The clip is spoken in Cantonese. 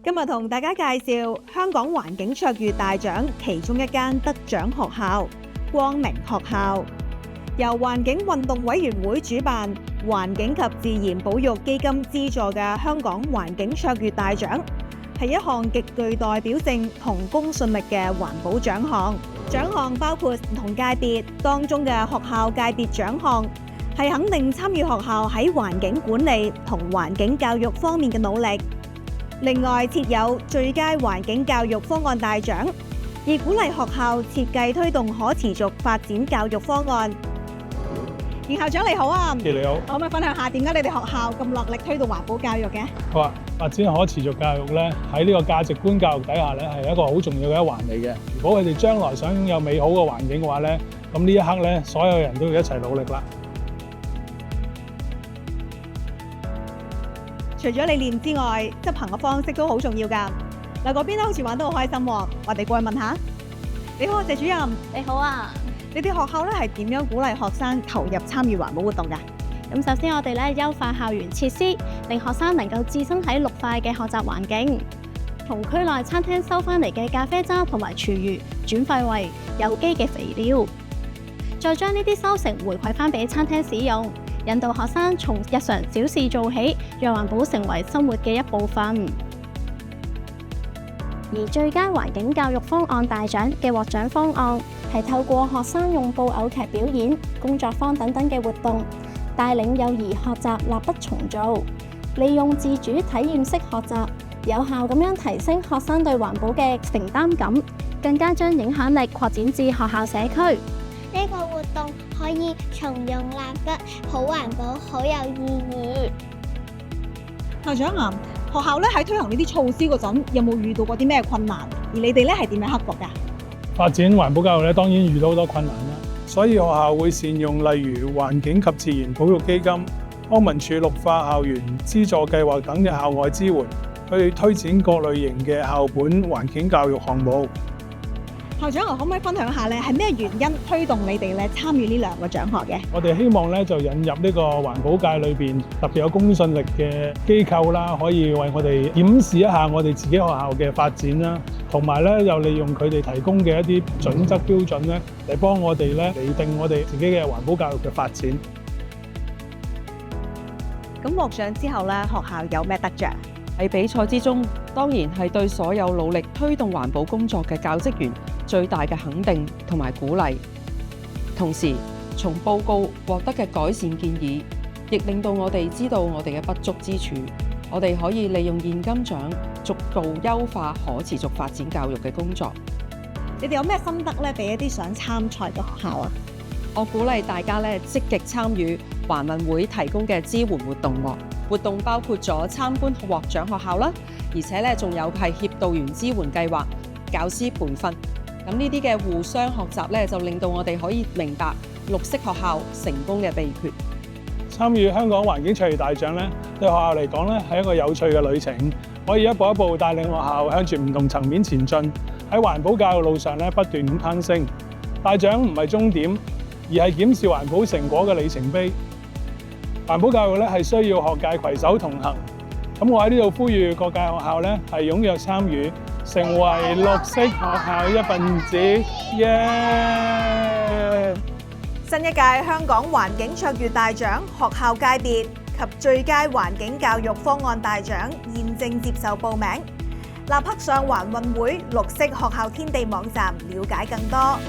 今日同大家介紹香港環境卓越大獎其中一間得獎學校——光明學校，由環境運動委員會主辦、環境及自然保育基金資助嘅香港環境卓越大獎，係一項極具代表性同公信力嘅環保獎項。獎項包括唔同界別當中嘅學校界別獎項，係肯定參與學校喺環境管理同環境教育方面嘅努力。另外設有最佳環境教育方案大獎，以鼓勵學校設計推動可持續發展教育方案。嚴校長你好啊，你好，可唔可以分享下點解你哋學校咁落力推動環保教育嘅？好啊，發展可持續教育咧，喺呢個價值觀教育底下咧，係一個好重要嘅一環嚟嘅。如果佢哋將來想擁有美好嘅環境嘅話咧，咁呢一刻咧，所有人都要一齊努力啦。除咗理念之外，執行嘅方式都好重要㗎。嗱，嗰邊咧好似玩得好開心喎，我哋過去問下。你好啊，謝主任。你好啊。你哋學校咧係點樣鼓勵學生投入參與環保活動㗎？咁首先我哋咧優化校園設施，令學生能夠置身喺綠化嘅學習環境，同區內餐廳收翻嚟嘅咖啡渣同埋廚餘轉廢為有機嘅肥料，再將呢啲收成回饋翻俾餐廳使用。引導學生從日常小事做起，讓環保成為生活嘅一部分。而最佳環境教育方案大獎嘅獲獎方案係透過學生用布偶劇表演、工作坊等等嘅活動，帶領幼兒學習蠟筆重做，利用自主體驗式學習，有效咁樣提升學生對環保嘅承擔感，更加將影響力擴展至學校社區。呢個活動可以重用蠟筆，好環保，好有意義。校長啊，學校咧喺推行呢啲措施嗰陣，有冇遇到過啲咩困難？而你哋咧係點樣克服㗎？發展環保教育咧，當然遇到好多困難啦。所以學校會善用例如環境及自然保育基金、康文署綠化校園資助計劃等嘅校外支援，去推展各類型嘅校本環境教育項目。校長啊，可唔可以分享下咧，係咩原因推動你哋咧參與呢兩個獎項嘅？我哋希望咧就引入呢個環保界裏邊特別有公信力嘅機構啦，可以為我哋檢視一下我哋自己學校嘅發展啦，同埋咧又利用佢哋提供嘅一啲準則標準咧，嚟幫我哋咧釐定我哋自己嘅環保教育嘅發展。咁獲獎之後咧，學校有咩得着？喺比賽之中，當然係對所有努力推動環保工作嘅教職員最大嘅肯定同埋鼓勵。同時，從報告獲得嘅改善建議，亦令到我哋知道我哋嘅不足之處。我哋可以利用現金獎逐步優化可持續發展教育嘅工作。你哋有咩心得咧？俾一啲想參賽嘅學校啊？我鼓勵大家咧積極參與環運會提供嘅支援活動喎。活動包括咗參觀獲獎學校啦，而且咧仲有係協導員支援計劃、教師培訓。咁呢啲嘅互相學習咧，就令到我哋可以明白綠色學校成功嘅秘訣。參與香港環境卓越大獎咧，對學校嚟講咧係一個有趣嘅旅程，可以一步一步帶領學校向住唔同層面前進，喺環保教育路上咧不斷咁攀升。大獎唔係終點，而係檢視環保成果嘅里程碑。環保教育咧係需要學界攜手同行。咁我喺呢度呼籲各界學校咧係踴躍參與，成為綠色學校一份子。耶！新一屆香港環境卓越大獎學校界別及最佳環境教育方案大獎現正接受報名，立刻上環運會綠色學校天地網站了解更多。